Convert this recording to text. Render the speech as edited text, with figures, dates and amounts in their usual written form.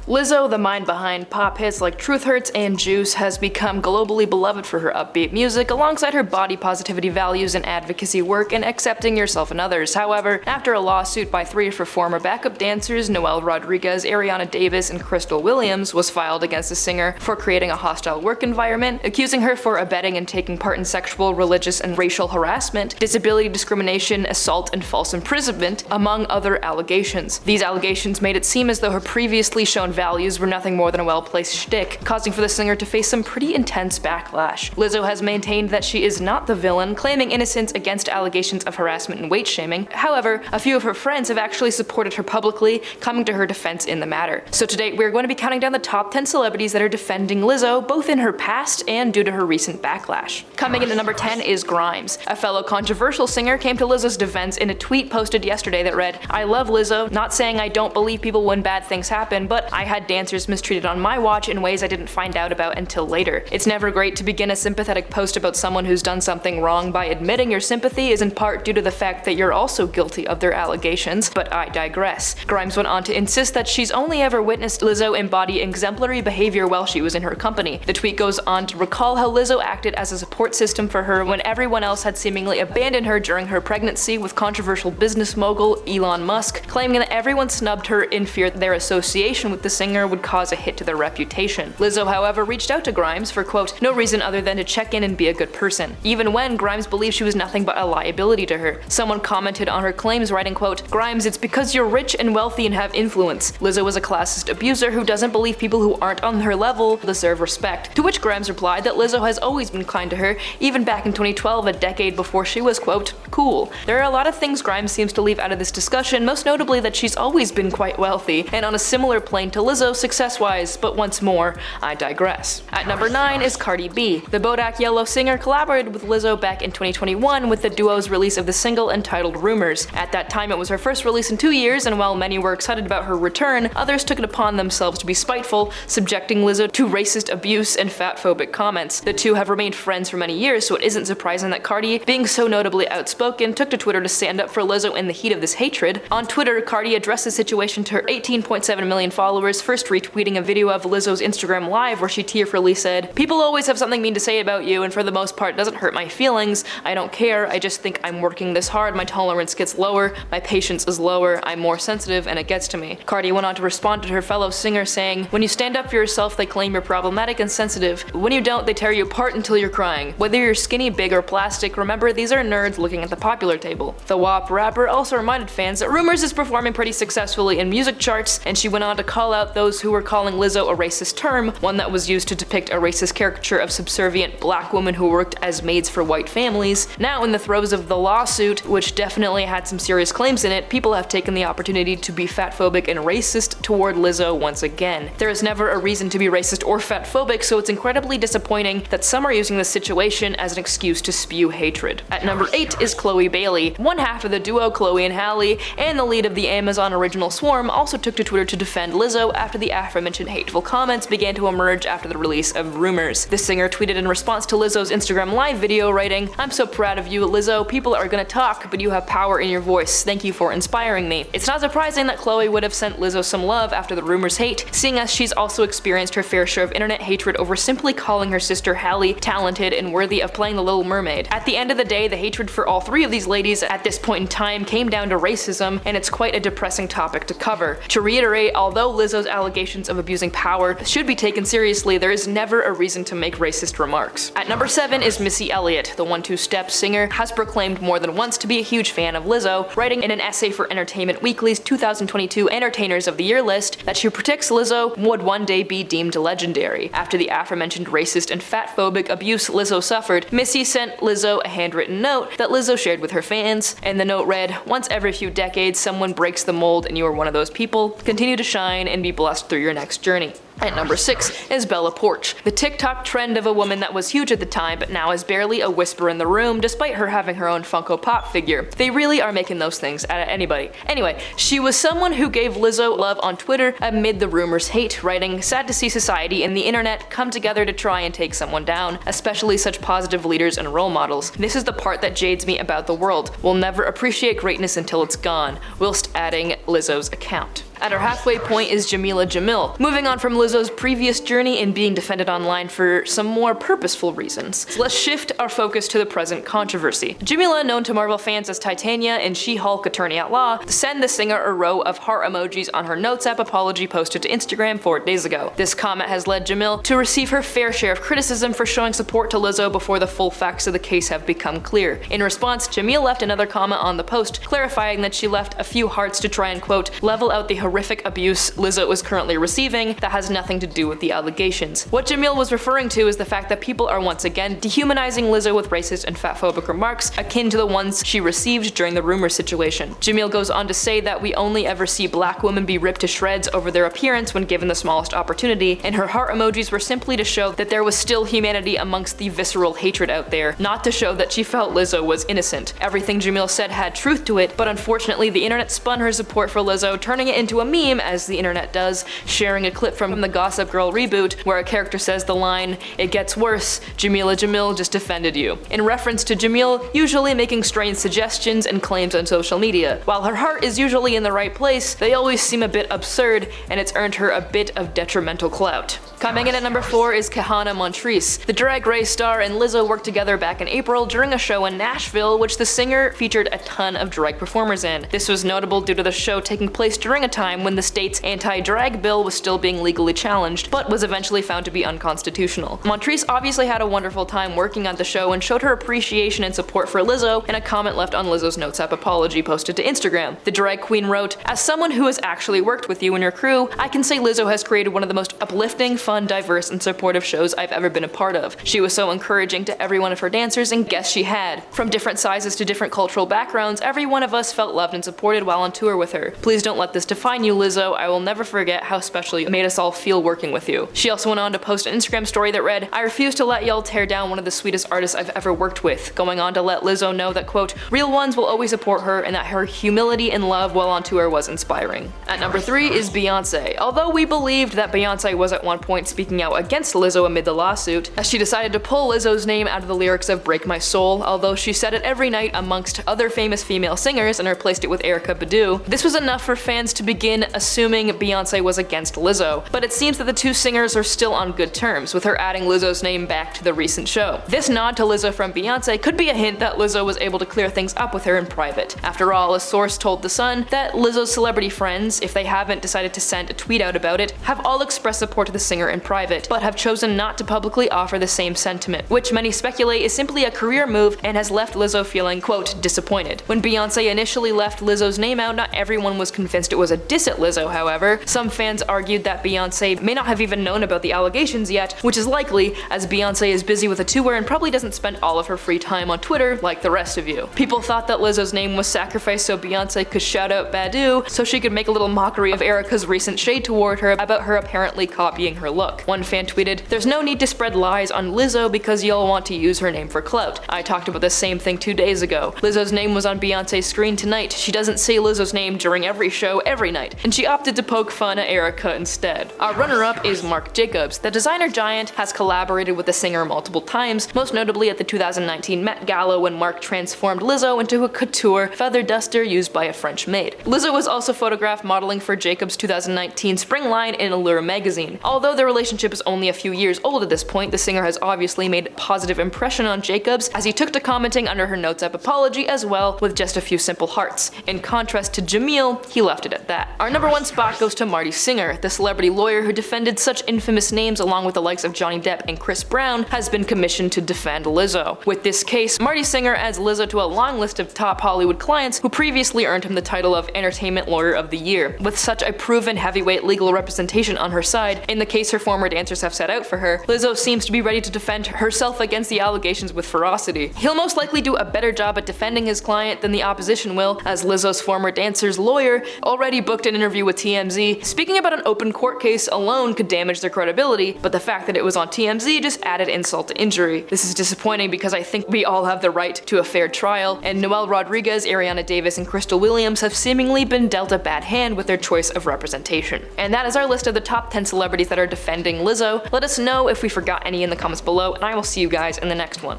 Lizzo, the mind behind pop hits like Truth Hurts and Juice, has become globally beloved for her upbeat music alongside her body positivity values and advocacy work and accepting yourself and others. However, after a lawsuit by three of her former backup dancers, Noel Rodriguez, Ariana Davis, and Crystal Williams, was filed against the singer for creating a hostile work environment, accusing her for abetting and taking part in sexual, religious, and racial harassment, disability discrimination, assault, and false imprisonment, among other allegations. These allegations made it seem as though her previously shown values were nothing more than a well-placed shtick, causing for the singer to face some pretty intense backlash. Lizzo has maintained that she is not the villain, claiming innocence against allegations of harassment and weight shaming. However, a few of her friends have actually supported her publicly, coming to her defense in the matter. So today we're going to be counting down the top 10 celebrities that are defending Lizzo, both in her past and due to her recent backlash. Coming in at number 10 is Grimes. A fellow controversial singer came to Lizzo's defense in a tweet posted yesterday that read, "I love Lizzo, not saying I don't believe people when bad things happen, but I had dancers mistreated on my watch in ways I didn't find out about until later. It's never great to begin a sympathetic post about someone who's done something wrong by admitting your sympathy is in part due to the fact that you're also guilty of their allegations, but I digress." Grimes went on to insist that she's only ever witnessed Lizzo embody exemplary behavior while she was in her company. The tweet goes on to recall how Lizzo acted as a support system for her when everyone else had seemingly abandoned her during her pregnancy with controversial business mogul Elon Musk, claiming that everyone snubbed her in fear that their association with the singer would cause a hit to their reputation. Lizzo, however, reached out to Grimes for, quote, "no reason other than to check in and be a good person," even when Grimes believed she was nothing but a liability to her. Someone commented on her claims writing, quote, "Grimes, it's because you're rich and wealthy and have influence. Lizzo was a classist abuser who doesn't believe people who aren't on her level deserve respect." To which Grimes replied that Lizzo has always been kind to her, even back in 2012, a decade before she was, quote, "cool." There are a lot of things Grimes seems to leave out of this discussion, most notably that she's always been quite wealthy, and on a similar plane to Lizzo success-wise, but once more, I digress. At number 9 is Cardi B. The Bodak Yellow singer collaborated with Lizzo back in 2021 with the duo's release of the single entitled Rumors. At that time, it was her first release in 2 years, and while many were excited about her return, others took it upon themselves to be spiteful, subjecting Lizzo to racist abuse and fatphobic comments. The two have remained friends for many years, so it isn't surprising that Cardi, being so notably outspoken, took to Twitter to stand up for Lizzo in the heat of this hatred. On Twitter, Cardi addressed the situation to her 18.7 million followers, first retweeting a video of Lizzo's Instagram Live where she tearfully said, "People always have something mean to say about you, and for the most part it doesn't hurt my feelings. I don't care, I just think I'm working this hard, my tolerance gets lower, my patience is lower, I'm more sensitive, and it gets to me." Cardi went on to respond to her fellow singer saying, "When you stand up for yourself, they claim you're problematic and sensitive. When you don't, they tear you apart until you're crying. Whether you're skinny, big, or plastic, remember these are nerds looking at the popular table." The WAP rapper also reminded fans that Rumors is performing pretty successfully in music charts, and she went on to call out those who were calling Lizzo a racist term, one that was used to depict a racist caricature of subservient black women who worked as maids for white families. Now, in the throes of the lawsuit, which definitely had some serious claims in it, people have taken the opportunity to be fatphobic and racist toward Lizzo once again. There is never a reason to be racist or fatphobic, so it's incredibly disappointing that some are using this situation as an excuse to spew hatred. At number 8 is Chloe Bailey. One half of the duo, Chloe and Halle, and the lead of the Amazon original Swarm, also took to Twitter to defend Lizzo after the aforementioned hateful comments began to emerge after the release of Rumors. The singer tweeted in response to Lizzo's Instagram Live video writing, "I'm so proud of you, Lizzo. People are gonna talk, but you have power in your voice. Thank you for inspiring me." It's not surprising that Chloe would have sent Lizzo some love after the Rumors hate, seeing as she's also experienced her fair share of internet hatred over simply calling her sister Halle talented and worthy of playing the Little Mermaid. At the end of the day, the hatred for all three of these ladies at this point in time came down to racism, and it's quite a depressing topic to cover. To reiterate, although Lizzo's allegations of abusing power should be taken seriously, there is never a reason to make racist remarks. At number 7 is Missy Elliott. The 1-2-Step singer has proclaimed more than once to be a huge fan of Lizzo, writing in an essay for Entertainment Weekly's 2022 Entertainers of the Year list that she predicts Lizzo would one day be deemed legendary. After the aforementioned racist and fatphobic abuse Lizzo suffered, Missy sent Lizzo a handwritten note that Lizzo shared with her fans, and the note read, "Once every few decades someone breaks the mold and you are one of those people. Continue to shine and be blessed through your next journey." At number 6 is Bella Poarch, the TikTok trend of a woman that was huge at the time but now is barely a whisper in the room despite her having her own Funko Pop figure. They really are making those things out of anybody. Anyway, she was someone who gave Lizzo love on Twitter amid the rumors hate, writing, "Sad to see society and the internet come together to try and take someone down, especially such positive leaders and role models. This is the part that jades me about the world. We'll never appreciate greatness until it's gone," whilst adding Lizzo's account. At her halfway point is Jameela Jamil, moving on from Lizzo's previous journey in being defended online for some more purposeful reasons. So let's shift our focus to the present controversy. Jameela, known to Marvel fans as Titania in She-Hulk Attorney at Law, sent the singer a row of heart emojis on her Notes app apology posted to Instagram 4 days ago. This comment has led Jamil to receive her fair share of criticism for showing support to Lizzo before the full facts of the case have become clear. In response, Jamil left another comment on the post, clarifying that she left a few hearts to try and, quote, level out the horrific abuse Lizzo is currently receiving that has nothing to do with the allegations. What Jamil was referring to is the fact that people are once again dehumanizing Lizzo with racist and fatphobic remarks akin to the ones she received during the rumor situation. Jamil goes on to say that we only ever see black women be ripped to shreds over their appearance when given the smallest opportunity, and her heart emojis were simply to show that there was still humanity amongst the visceral hatred out there, not to show that she felt Lizzo was innocent. Everything Jamil said had truth to it, but unfortunately the internet spun her support for Lizzo, turning it into a meme as the internet does, sharing a clip from the Gossip Girl reboot where a character says the line, "It gets worse, Jameela Jamil just defended you," in reference to Jamil usually making strange suggestions and claims on social media. While her heart is usually in the right place, they always seem a bit absurd, and it's earned her a bit of detrimental clout. Coming in at number 4 is Kahanna Montrese. The Drag Race star and Lizzo worked together back in April during a show in Nashville which the singer featured a ton of drag performers in. This was notable due to the show taking place during a time when the state's anti-drag bill was still being legally challenged, but was eventually found to be unconstitutional. Montrese obviously had a wonderful time working on the show and showed her appreciation and support for Lizzo in a comment left on Lizzo's Notes app apology posted to Instagram. The drag queen wrote, "As someone who has actually worked with you and your crew, I can say Lizzo has created one of the most uplifting, fun, diverse, and supportive shows I've ever been a part of. She was so encouraging to every one of her dancers, and guess she had. From different sizes to different cultural backgrounds, every one of us felt loved and supported while on tour with her. Please don't let this define you, Lizzo. I will never forget how special you made us all feel working with you." She also went on to post an Instagram story that read, "I refuse to let y'all tear down one of the sweetest artists I've ever worked with," going on to let Lizzo know that, quote, "real ones will always support her and that her humility and love while on tour was inspiring." At number 3 is Beyonce. Although we believed that Beyonce was at one point speaking out against Lizzo amid the lawsuit, as she decided to pull Lizzo's name out of the lyrics of Break My Soul, although she said it every night amongst other famous female singers and replaced it with Erykah Badu, this was enough for fans to begin assuming Beyonce was against Lizzo, but it seems that the two singers are still on good terms, with her adding Lizzo's name back to the recent show. This nod to Lizzo from Beyonce could be a hint that Lizzo was able to clear things up with her in private. After all, a source told The Sun that Lizzo's celebrity friends, if they haven't decided to send a tweet out about it, have all expressed support to the singer in private, but have chosen not to publicly offer the same sentiment, which many speculate is simply a career move and has left Lizzo feeling, quote, disappointed. When Beyonce initially left Lizzo's name out, not everyone was convinced it was a diss at Lizzo, however. Some fans argued that Beyonce may not have even known about the allegations yet, which is likely, as Beyonce is busy with a tour and probably doesn't spend all of her free time on Twitter like the rest of you. People thought that Lizzo's name was sacrificed so Beyonce could shout out Badu, so she could make a little mockery of Erykah's recent shade toward her about her apparently copying her look. One fan tweeted, "There's no need to spread lies on Lizzo because y'all want to use her name for clout. I talked about the same thing 2 days ago. Lizzo's name was on Beyonce's screen tonight. She doesn't say Lizzo's name during every show every night, and she opted to poke fun at Erykah instead." Our runner-up is Marc Jacobs. The designer giant has collaborated with the singer multiple times, most notably at the 2019 Met Gala when Marc transformed Lizzo into a couture feather duster used by a French maid. Lizzo was also photographed modeling for Jacobs' 2019 spring line in Allure magazine. Although their relationship is only a few years old at this point, the singer has obviously made a positive impression on Jacobs, as he took to commenting under her Notes app apology as well, with just a few simple hearts. In contrast to Jamil, he left it at that. Our number 1 spot goes to Marty Singer. The celebrity lawyer who defended such infamous names along with the likes of Johnny Depp and Chris Brown has been commissioned to defend Lizzo. With this case, Marty Singer adds Lizzo to a long list of top Hollywood clients who previously earned him the title of Entertainment Lawyer of the Year. With such a proven heavyweight legal representation on her side, in the case her former dancers have set out for her, Lizzo seems to be ready to defend herself against the allegations with ferocity. He'll most likely do a better job at defending his client than the opposition will, as Lizzo's former dancer's lawyer already booked an interview with TMZ, speaking about an open court case case alone could damage their credibility, but the fact that it was on TMZ just added insult to injury. This is disappointing because I think we all have the right to a fair trial, and Noel Rodriguez, Ariana Davis, and Crystal Williams have seemingly been dealt a bad hand with their choice of representation. And that is our list of the top 10 celebrities that are defending Lizzo. Let us know if we forgot any in the comments below, and I will see you guys in the next one.